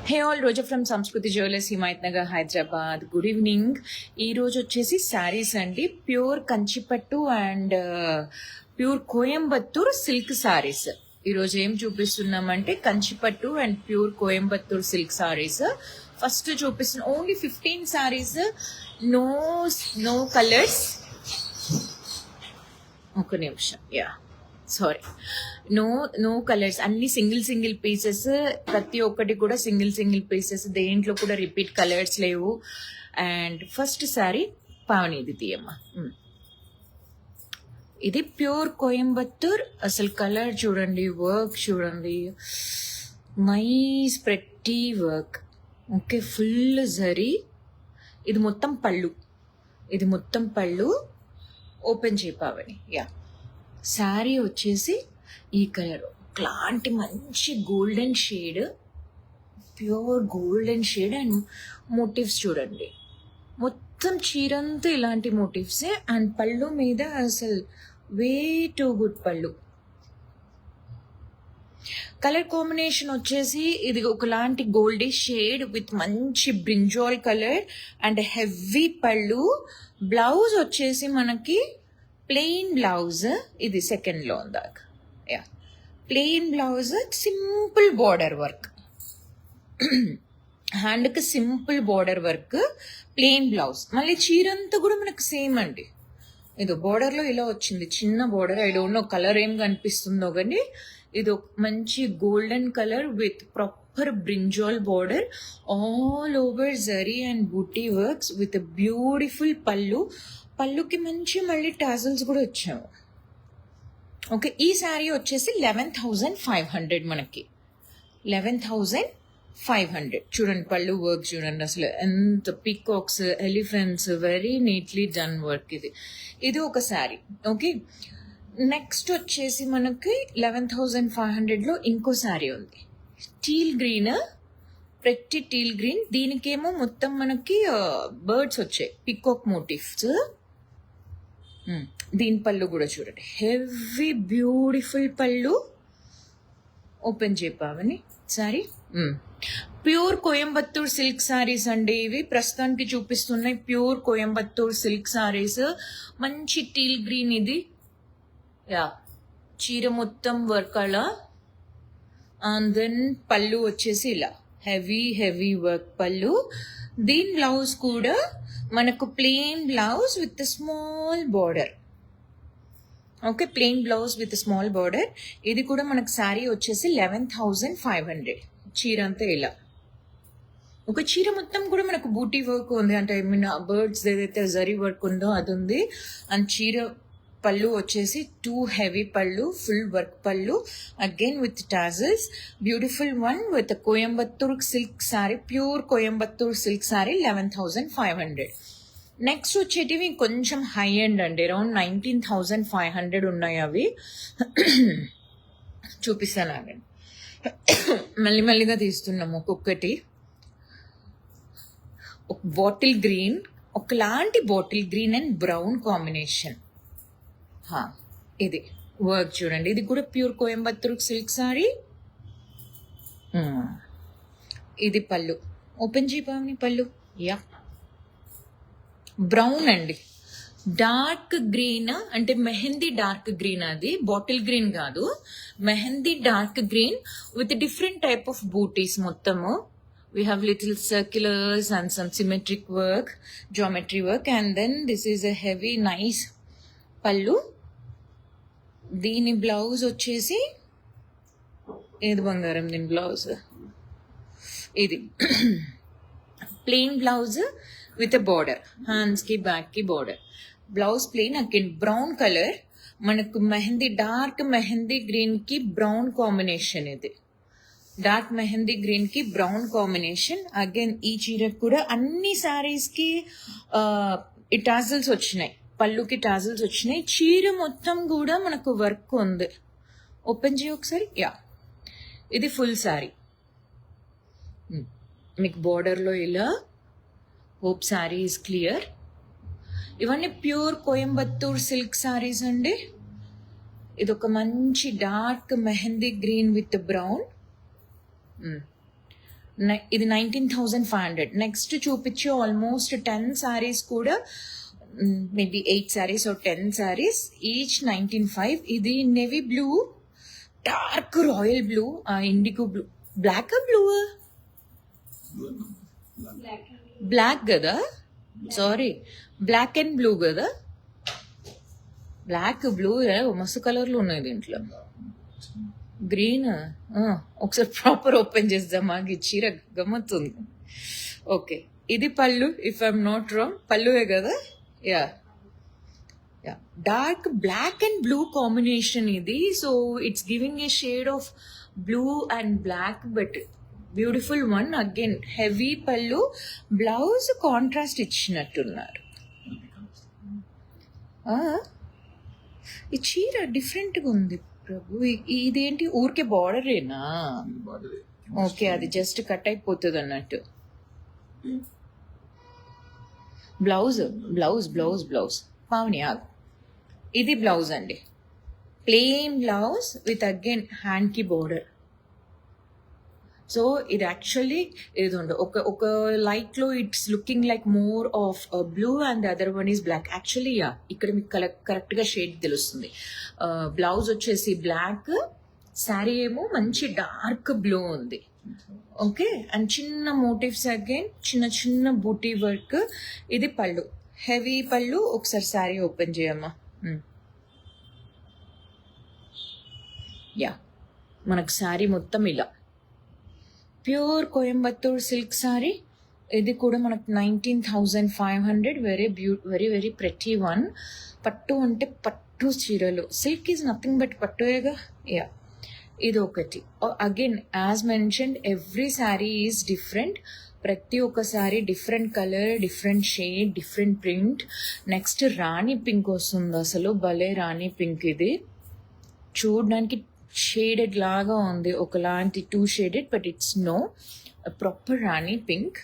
Hey all, Roja from Sanskriti jewellers, Himayat Nagar, Hyderabad. Good evening. ఈ రోజు వచ్చేసి శారీస్ అండి, pure Kanchipattu and pure Coimbatore silk saris. ఈరోజు ఏం చూపిస్తున్నామంటే Kanchipattu and pure Coimbatore silk saris. First చూపిస్తున్న only 15 saris, no no colours. ఒక నిమిషం, యా సారీ, నో కలర్స్, అన్ని సింగిల్ పీసెస్. ప్రతి ఒక్కటి కూడా సింగిల్ పీసెస్, దేంట్లో కూడా రిపీట్ కలర్స్ లేవు. అండ్ ఫస్ట్ శారీ పావనిది తీయమ్మ. ఇది ప్యూర్ కోయంబత్తూర్. అసలు కలర్ చూడండి, వర్క్ చూడండి, nice pretty work. Okay, full zari. ఇది మొత్తం పళ్ళు. ఓపెన్ చేపావని. యా, శారీ వచ్చేసి ఈ కలర్, ఇలాంటి మంచి golden shade, pure golden shade. And motifs చూడండి, మొత్తం చీరంతా ఇలాంటి మోటివ్సే. అండ్ పళ్ళు మీద అసలు వే టూ గుడ్ పళ్ళు. కలర్ కాంబినేషన్ వచ్చేసి ఇది ఒకలాంటి గోల్డీ షేడ్ విత్ మంచి బ్రింజాల్ కలర్ అండ్ హెవీ పళ్ళు. బ్లౌజ్ వచ్చేసి మనకి ప్లెయిన్ బ్లౌజ్. ఇది సెకండ్ లో ఉందాక. Yeah, plain blouse, simple border work. హ్యాండ్కి simple border work, plain blouse. మళ్ళీ చీరంతా కూడా మనకు సేమ్ అండి. ఇది బార్డర్లో ఇలా వచ్చింది, చిన్న border. I don't know colour ఏం కనిపిస్తుందో కానీ ఇది ఒక మంచి golden colour with proper brinjal border, all over zari and booti works with beautiful pallu. పళ్ళుకి మంచి మళ్ళీ టాజల్స్ కూడా వచ్చాము. ఓకే, ఈ శారీ వచ్చేసి 11,500 మనకి. 11,500. చూడండి పళ్ళు వర్క్ చూడండి, అసలు ఎంత peacocks, elephants, very neatly done work. ఇది ఒక శారీ. ఓకే, నెక్స్ట్ వచ్చేసి మనకి 11,500లో ఇంకో శారీ ఉంది, teal green, pretty teal green. దీనికేమో మొత్తం మనకి బర్డ్స్ వచ్చాయి, పికాక్ మోటివ్స్. దీని పళ్ళు కూడా చూడండి, హెవీ బ్యూటిఫుల్ పళ్ళు. ఓపెన్ చేపావని సారీ. ప్యూర్ కోయంబత్తూర్ సిల్క్ సారీస్ అండి ఇవి. ప్రస్తుతానికి చూపిస్తున్నాయి ప్యూర్ కోయంబత్తూర్ సిల్క్ సారీస్. మంచి టీల్ గ్రీన్ ఇది. యా, చీర మొత్తం వర్క్ అలా. అండ్ దెన్ పళ్ళు వచ్చేసి ఇలా హెవీ వర్క్ పళ్ళు. దీని బ్లౌజ్ కూడా మనకు plain blouse with small border. Okay, plain blouse with small border. ఇది కూడా మనకు శారీ వచ్చేసి 11,500. చీర అంతా ఇలా. ఒక చీర మొత్తం కూడా మనకు బూటీ వర్క్ ఉంది, అంటే ఐ మీన్ బర్డ్స్ ఏదైతే జరీ వర్క్ ఉందో అది ఉంది. అండ్ చీర పళ్ళు వచ్చేసి 2 హెవీ పళ్ళు, ఫుల్ వర్క్ పళ్ళు, again with tassels. Beautiful one with Coimbatore silk sorry, pure Coimbatore silk sorry, 11,500. Next వచ్చేటివి కొంచెం హై ఎండ్ అండి, అరౌండ్ 19,500 ఉన్నాయి అవి. చూపిస్తాను ఆగండి, మెల్లిగా తీస్తున్నాము ఒక్కొక్కటి. ఒక బాటిల్ గ్రీన్, ఒకలాంటి bottle green and brown combination. ఇది వర్క్ చూడండి, ఇది కూడా ప్యూర్ కోయంబత్తూర్ సిల్క్ సారీ. ఇది పళ్ళు. ఓపెన్ చేపావని పళ్ళు. యా, బ్రౌన్ అండి, డార్క్ గ్రీన్, అంటే మెహందీ డార్క్ గ్రీన్. అది బాటిల్ గ్రీన్ కాదు, mehndi dark green with different type of butis మొత్తము. We have little circulars and some symmetric work, geometry work, and then this is a heavy nice pallu. దీని blouse వచ్చేసి ఏది బంగారం, దీని blouse ఇది plain blouse with border, hands కి back కి border. Blouse plain. Again brown colour, మనకు mehndi dark mehndi green కి బ్రౌన్ కాంబినేషన్. ఇది డార్క్ మెహందీ గ్రీన్ కి బ్రౌన్ కాంబినేషన్. అగైన్ ఈ చీర కూడా అన్ని సారీస్ కి ఈ టాజల్స్ వచ్చినాయి, పళ్ళుకి టాజల్స్ వచ్చినాయి. చీర మొత్తం కూడా మనకు వర్క్ ఉంది. ఓపెన్ చేయ ఒకసారి. యా, ఇది ఫుల్ సారీ. మీకు బార్డర్లో ఇలా. Hope sari is clear. ఇవన్నీ ప్యూర్ కోయంబత్తూర్ సిల్క్ సారీస్ అండి. ఇది ఒక మంచి dark mehndi green with brown. ఇది 19,500. నెక్స్ట్ చూపించే ఆల్మోస్ట్ 10 సారీస్ కూడా maybe 8 saris or 10 saris each 19,500. ఇది navy blue, dark royal blue, indigo blue, black blue, black కదా, సారీ బ్లాక్ అండ్ బ్లూ కదా, బ్లాక్ బ్లూ మస్తు కలర్లు ఉన్నాయి దీంట్లో. గ్రీన్ ఒకసారి ప్రాపర్ ఓపెన్ చేద్దామా, చీర గమ్మత్తుంది. ఓకే, ఇది పళ్ళు, ఇఫ్ ఐఎమ్ నాట్ రాంగ్ పళ్ళువే కదా. Yeah yeah, dark black and blue combination ఇది. So it's giving a shade of blue and black, but beautiful one. Again heavy పళ్ళు, బ్లౌజ్ కాంట్రాస్ట్ ఇచ్చినట్టున్నారు. ఈ చీర డిఫరెంట్గా ఉంది ప్రభు. ఇదేంటి ఊరికే బార్డరేనా? ఓకే, అది జస్ట్ కట్ అయిపోతుంది అన్నట్టు. Blouse blouse blouse blouse Pavani ఆగు, ఇది బ్లౌజ్ అండి, ప్లెయిన్ బ్లౌజ్ విత్ అగైన్ హ్యాండ్కి బార్డర్. సో ఇది యాక్చువల్లీ ఇది ఉండు ఒక లైట్లో it's looking like more of blue and other one is black. Actually yeah, ఇక్కడ మీకు కరెక్ట్గా షేడ్ తెలుస్తుంది. బ్లౌజ్ వచ్చేసి బ్లాక్, శారీ ఏమో మంచి డార్క్ బ్లూ ఉంది. ఓకే, అండ్ చిన్న మోటివ్స్ అగైన్ చిన్న చిన్న బూటీ వర్క్. ఇది పళ్ళు, హెవీ పళ్ళు. ఒకసారి శారీ ఓపెన్ చేయమ్మా. యా, మనకు శారీ మొత్తం ఇలా ప్యూర్ కోయంబత్తూర్ సిల్క్ సారీ. ఇది కూడా మనకు 19,500. Very very pretty one. పట్టు అంటే పట్టు చీరలు, సిల్క్ ఈజ్ నథింగ్ బట్ పట్టుయేగా. యా, ఇది ఒకటి. Again as mentioned every sari is different. ప్రతి ఒక్క sari different colour, different shade, different print. Next rani pink వస్తుంది, అసలు భలే రాణి పింక్. ఇది చూడడానికి షేడెడ్ లాగా ఉంది, ఒకలాంటి 2 shaded, but it's no proper rani pink.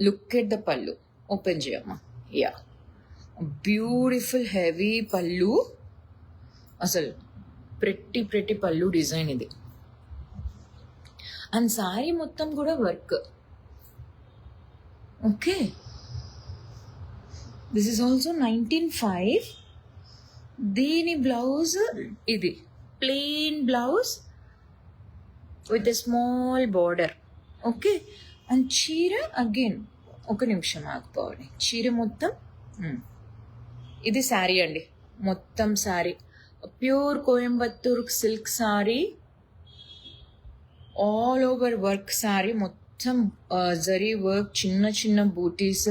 Look at the pallu, open చేయమ్మా. యా, బ్యూటిఫుల్ హెవీ పళ్ళు, అసలు ప్రెట్టి పళ్ళు డిజైన్ ఇది. అండ్ సారీ మొత్తం కూడా work. Okay, this is also 19,500. దీని బ్లౌజ్ ఇది plain blouse with a small border. Okay, and చీర again ఒక నిమిషం ఆగిపోవాలి. చీర మొత్తం ఇది శారీ అండి, మొత్తం sari pure Coimbatore silk sari, all over work sari మొత్తం జరీ వర్క్, చిన్న చిన్న బూటీస్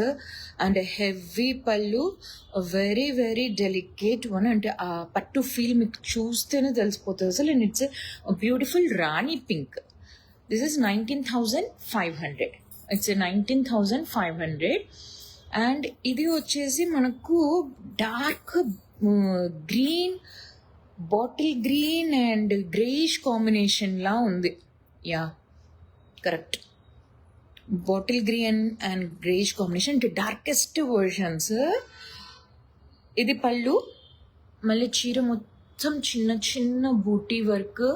అండ్ హెవీ పళ్ళు. Very very delicate one. అంటే ఆ పట్టు ఫీల్ మీకు చూస్తేనే తెలిసిపోతుంది అసలు. And it's beautiful Rani pink. This is 19,500. It's 19,500. And ఇది వచ్చేసి మనకు dark green, bottle green and greyish combination లా ఉంది. Yeah, correct, bottle green and greyish combination, అంటే డార్కెస్ట్ వర్షన్స్. ఇది పళ్ళు, మళ్ళీ చీర మొత్తం చిన్న చిన్న బూటీ వర్క్.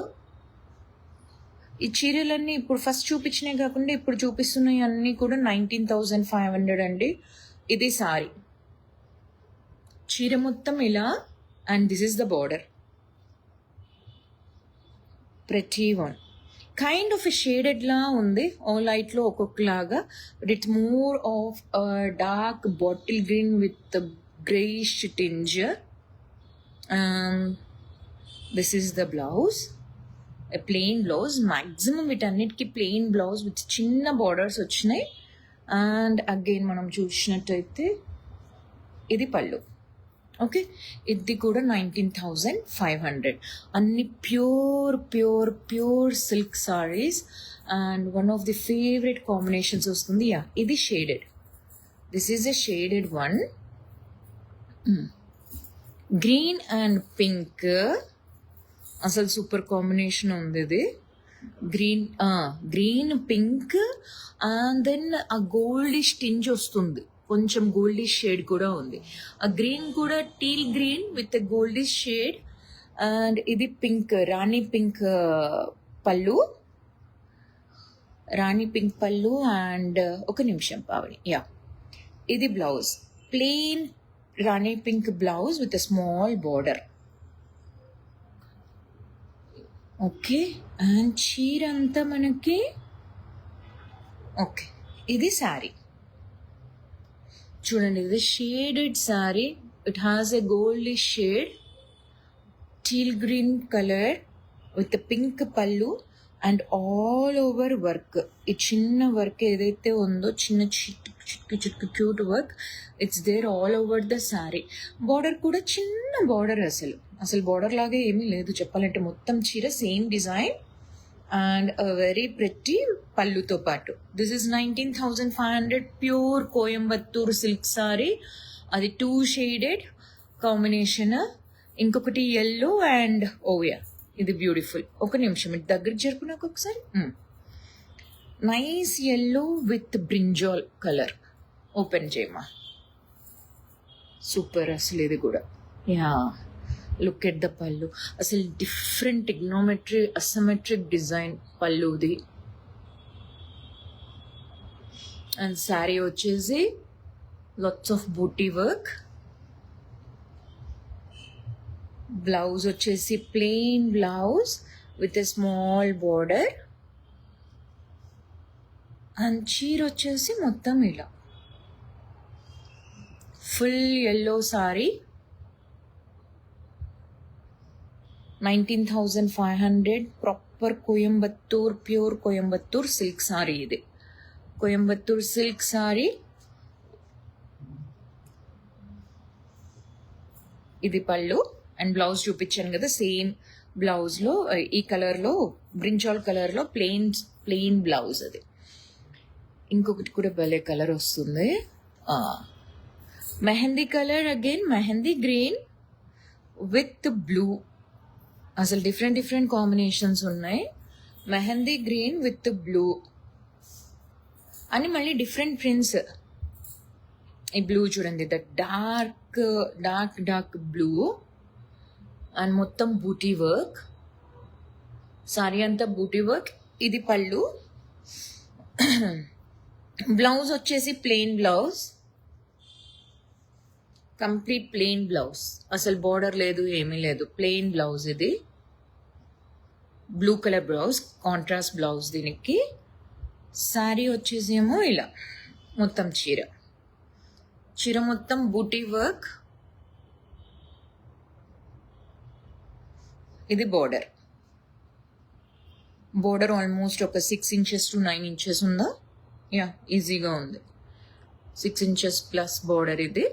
ఈ చీరలన్నీ ఇప్పుడు ఫస్ట్ చూపించినవి కాకుండా ఇప్పుడు చూపిస్తున్నాయి అన్నీ కూడా 19,500 అండి. ఇది సారీ, చీర మొత్తం ఇలా, and this is the border. ప్రతి వన్ కైండ్ ఆఫ్ షేడెడ్ లా ఉంది, ఓ లైట్ లో ఒక్కొక్కలాగా, but it's more of dark bottle green with greyish tinge. This is the blouse, plain blouse. Maximum వీటన్నిటికీ ప్లెయిన్ బ్లౌజ్ విత్ చిన్న borders వచ్చినాయి. And again మనం చూసినట్టయితే ఇది పళ్ళు. ఓకే, ఇది కూడా 19,500. అన్ని pure silk saris. And one of the favourite combinations వస్తుంది. యా, ఇది shaded. This is a shaded one. Green and pink, అసలు సూపర్ కాంబినేషన్ ఉంది ఇది. గ్రీన్ పింక్ అండ్ దెన్ ఆ గోల్డిష్ టింజ్ వస్తుంది, కొంచెం గోల్డిష్ షేడ్ కూడా ఉంది. ఆ గ్రీన్ కూడా teal green with goldish shade. And ఇది పింక్, రాణి పింక్ పళ్ళు. రాణి పింక్ పళ్ళు అండ్ ఒక నిమిషం పావని. యా, ఇది blouse, plain Rani pink blouse with small border. Okay, and చీర అంతా మనకి ఓకే. ఇది శారీ చూడండి, ఇది shaded sari. It has a gold shade, teal green colour with pink పళ్ళు అండ్ ఆల్ ఓవర్ వర్క్. ఈ చిన్న వర్క్ ఏదైతే ఉందో, చిన్న చిట్కు cute work, it's there all over the sari. Border కూడా చిన్న బార్డర్, అసలు బార్డర్ లాగా ఏమీ లేదు చెప్పాలంటే. మొత్తం చీర same design and very pretty పళ్ళుతో పాటు. This is 19,500 pure Coimbatore silk sari. అది 2 షేడెడ్ కాంబినేషన్, ఇంకొకటి ఎల్లో అండ్ ఓవియా. ఇది బ్యూటిఫుల్. ఒక నిమిషం ఇటు దగ్గరికి జరుపు నాకు ఒకసారి. Nice yellow with brinjal colour. Open చేయమా, సూపర్ అసలు. ఇది కూడా యా, లుక్ ఎట్ ద పళ్ళు. అసలు డిఫరెంట్ ఇగ్నోమెట్రీ అసిమెట్రిక్ డిజైన్ పళ్ళుది. అండ్ శారీ వచ్చేసి lots of buti work. Blouse వచ్చేసి plain blouse with a small border. And చీర వచ్చేసి మొత్తం ఇలా full yellow sorry. 19,500 proper Coimbatore, pure Coimbatore silk sorry. ఇది కోయంబత్తూర్ సిల్క్ సారీ. ఇది పళ్ళు అండ్ బ్లౌజ్ చూపించాను కదా, సేమ్ బ్లౌజ్లో ఈ కలర్లో, బ్రింజాల్ కలర్లో ప్లెయిన్ బ్లౌజ్. అది ఇంకొకటి కూడా భలే కలర్ వస్తుంది, mehndi colour. Again mehndi green with blue. అసలు డిఫరెంట్ కాంబినేషన్స్ ఉన్నాయి. మెహందీ గ్రీన్ విత్ బ్లూ అని మళ్ళీ డిఫరెంట్ ప్రింట్స్. ఈ బ్లూ చూడండి, ద డార్క్ బ్లూ అండ్ మొత్తం బూటీ వర్క్. సారీ అంతా బూటీ వర్క్. ఇది పళ్ళు. బ్లౌజ్ వచ్చేసి plain blouse, complete plain blouse. అసలు బార్డర్ లేదు, ఏమీ లేదు, ప్లెయిన్ బ్లౌజ్. ఇది blue colour blouse, contrast blouse దీనికి. శారీ వచ్చేసి ఏమో ఇలా మొత్తం చీర మొత్తం బూటీ వర్క్. ఇది బార్డర్ ఆల్మోస్ట్ ఒక 6 inches to 9 inches ఉందా? యా, ఈజీగా ఉంది. 6 inches ప్లస్ బార్డర్. ఇది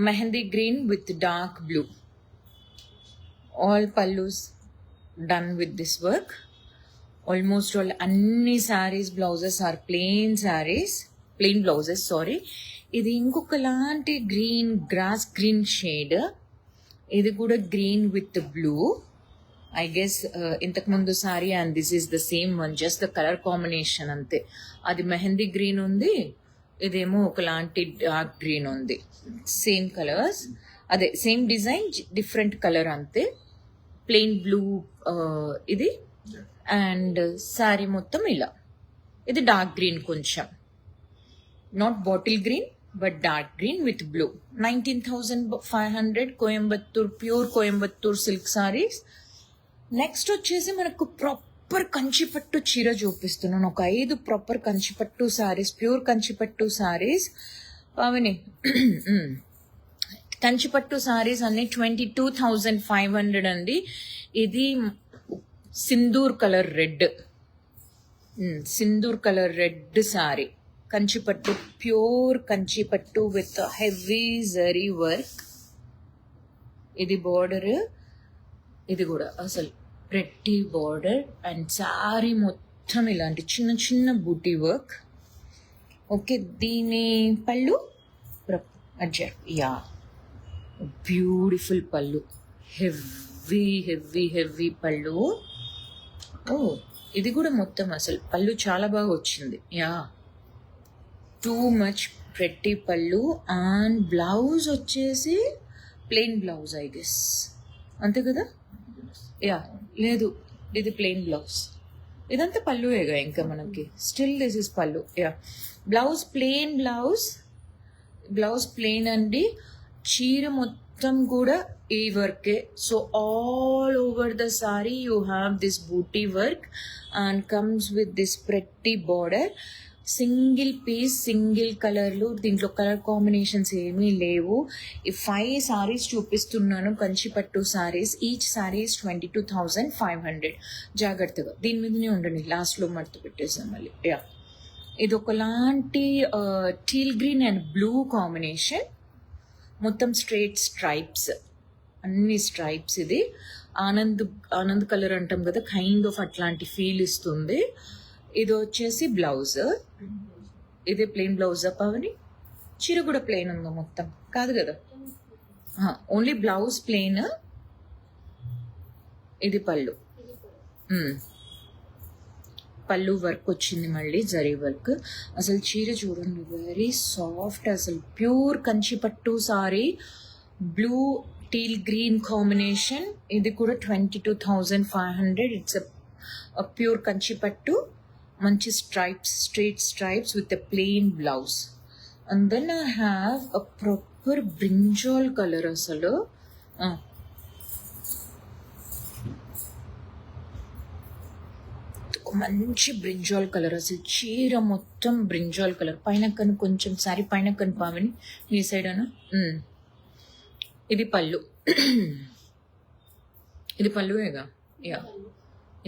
mehndi green with dark blue. All pallus done with this work. Almost all అన్ని saris blouses are plain blouses. Sorry, ఇది ఇంకొక లాంటి గ్రీన్, గ్రాస్ గ్రీన్ షేడ్. ఇది కూడా green with blue. I guess ఇంతకుముందు sari and this is the same one, just the colour combination అంతే. అది mehndi green ఉంది, ఇదేమో ఒకలాంటి డార్క్ గ్రీన్ ఉంది. సేమ్ కలర్స్, అదే సేమ్ డిజైన్, డిఫరెంట్ కలర్ అంతే. ప్లెయిన్ బ్లూ ఇది. అండ్ శారీ మొత్తం ఇలా. ఇది డార్క్ గ్రీన్, కొంచెం not bottle green but dark green with blue. 19,500 Coimbatore, pure Coimbatore silk saris. Next వచ్చేసి మనకు ప్రాపర్ కంచిపట్టు చీర చూపిస్తున్నాను. ఒక 5 ప్రాపర్ కంచిపట్టు సారీస్, ప్యూర్ కంచిపట్టు సారీస్. అవని కంచిపట్టు సారీస్ అన్ని 22,500 అండి. ఇది Sindoor colour red sorry. Kanchipattu, pure Kanchipattu with heavy zari work. ఇది బార్డర్. ఇది కూడా అసలు ప్రెట్టి బార్డర్ అండ్ సారీ మొత్తం ఇలాంటి చిన్న బూటీ వర్క్. ఓకే, దీని పళ్ళు అడ్జర్. యా, బ్యూటిఫుల్ పళ్ళు, హెవీ పళ్ళు. ఓ, ఇది కూడా మొత్తం అసలు పళ్ళు చాలా బాగా వచ్చింది. యా, టూ మచ్ ప్రెట్టి పళ్ళు. అండ్ బ్లౌజ్ వచ్చేసి ప్లెయిన్ బ్లౌజ్, ఐ గెస్ అంతే కదా. యా, లేదు, ఇది ప్లెయిన్ బ్లౌజ్. ఇదంతా పళ్ళువేగా ఇంకా మనకి. Still this is pallu. Yeah, blouse blouse plain అండి. చీర మొత్తం కూడా ఈ వర్కే. So all over the sari you have this booti work and comes with this pretty border. Single piece, single కలర్లు, దీంట్లో కలర్ కాంబినేషన్స్ ఏమీ లేవు. ఈ 5 సారీస్ చూపిస్తున్నాను, కంచిపట్టు సారీస్. ఈచ్ సారీస్ 22,500. జాగ్రత్తగా దీని మీదనే ఉండండి, లాస్ట్లో మడత పెట్టేసాం మళ్ళీ. యా, ఇది ఒకలాంటి teal green and blue combination. మొత్తం స్ట్రైట్ స్ట్రైప్స్, అన్ని స్ట్రైప్స్. ఇది ఆనంద్ కలర్ అంటాం కదా, కైండ్ ఆఫ్ అట్లాంటి ఫీల్ ఇస్తుంది. ఇది వచ్చేసి బ్లౌజ్. ఇదే ప్లెయిన్ బ్లౌజా పవని? చీర కూడా ప్లెయిన్ ఉందా మొత్తం? కాదు కదా, ఓన్లీ బ్లౌజ్ ప్లెయిన్. ఇది పళ్ళు. పళ్ళు వర్క్ వచ్చింది మళ్ళీ, జరీ వర్క్. అసలు చీర చూడండి, వెరీ సాఫ్ట్. అసలు pure Kanchipattu sari, blue teal green combination. ఇది కూడా 22,500. ఇట్స్ ప్యూర్ కంచిపట్టు, మంచి stripes, straight stripes with a plain blouse. And then I have a proper brinjal colour. అసలు మంచి బ్రింజాల్ కలర్. అసలు చీర మొత్తం బ్రింజాల్ కలర్. పైన కను కొంచెం సారీ పైన కను పావని నీ సైడ్ అనా. ఇది పళ్ళు. ఇది పళ్ళువేగా. యా,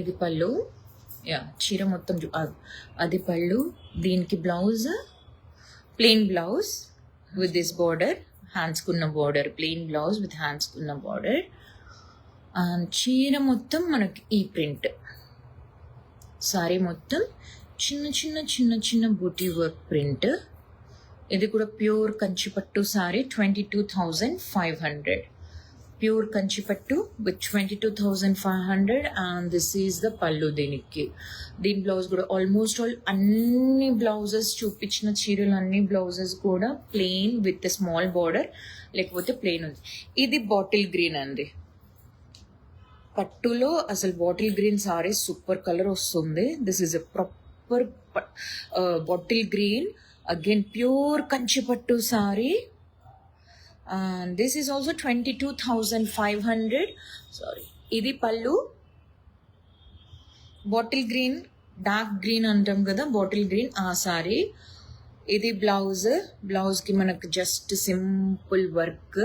ఇది పళ్ళు. యా, చీర మొత్తం అది పళ్ళు. దీనికి blouse plain blouse with this border, హ్యాండ్స్కున్న బార్డర్, ప్లెయిన్ బ్లౌజ్ విత్ హ్యాండ్స్కున్న బార్డర్. అండ్ చీర మొత్తం మనకి ఈ ప్రింట్. సారీ మొత్తం చిన్న చిన్న చిన్న చిన్న బూటీ వర్క్ ప్రింట్. ఇది కూడా pure Kanchipattu sorry, 22,500. Pure Kanchipattu with 22,500. And this is the పళ్ళు. దీని బ్లౌజ్ కూడా ఆల్మోస్ట్ ఆల్ అన్ని బ్లౌజెస్ చూపించిన చీరలు, అన్ని బ్లౌజెస్ కూడా ప్లెయిన్ విత్ స్మాల్ బార్డర్, లేకపోతే ప్లెయిన్ ఉంది. ఇది బాటిల్ గ్రీన్ అండి. పట్టులో అసలు bottle green sari super colour వస్తుంది. This is a proper bottle green, again pure Kanchipattu sari. And this is also 22,500. Sorry, ఇది పళ్ళు. బాటిల్ గ్రీన్, డార్క్ గ్రీన్ అంటాం కదా, బాటిల్ గ్రీన్ ఆ సారీ. ఇది బ్లౌజ్ కి మనకు జస్ట్ సింపుల్ వర్క్.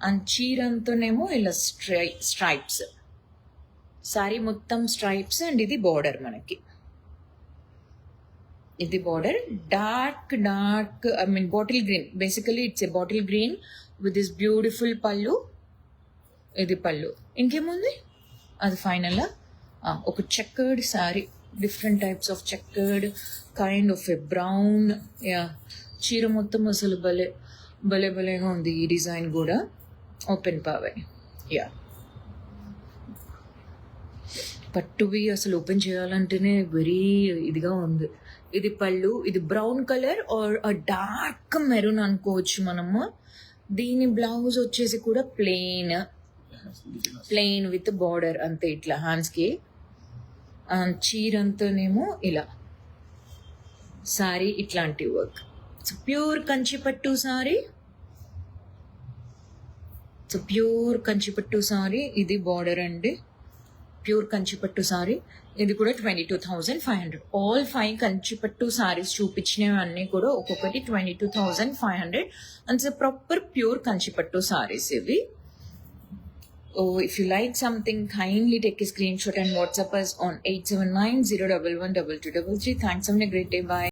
అండ్ చీర అంతానేమో ఇలా స్ట్రైప్స్. సారీ మొత్తం స్ట్రైప్స్. అండ్ ఇది బార్డర్ మనకి. ఇది border dark bottle green. Basically it's a bottle green with this beautiful పళ్ళు. ఇది పళ్ళు. ఇంకేముంది అది ఫైనల్. ఒక checkered sari, different types of checkered, kind of a brown. Yeah, చీర మొత్తం అసలు భలేగా ఉంది. ఈ డిజైన్ కూడా ఓపెన్ పావని. యా, పట్టువి అసలు ఓపెన్ చేయాలంటేనే వెరీ ఇదిగా ఉంది. ఇది పళ్ళు. ఇది brown colour or dark maroon అనుకోవచ్చు మనము. దీని బ్లౌజ్ వచ్చేసి కూడా ప్లెయిన్ విత్ బార్డర్ అంతే, ఇట్లా హ్యాండ్స్కి. చీర అంతానేమో ఇలా సారీ ఇట్లాంటి work. Pure Kanchipattu sorry. Pure Kanchipattu sorry. ఇది బార్డర్ అండి. Pure Kanchipattu sorry. ఇది కూడా 22,500. ఆల్ 5 కంచిపట్టు సారీస్ చూపించినవి అన్నీ కూడా ఒక్కొక్కటి 22,500. అండ్ ప్రాపర్ ప్యూర్ కంచిపట్టు సారీస్ ఇవి. If you like something, kindly take a screenshot and WhatsApp us on 879-011-2233. Thanks, have a great day. Bye.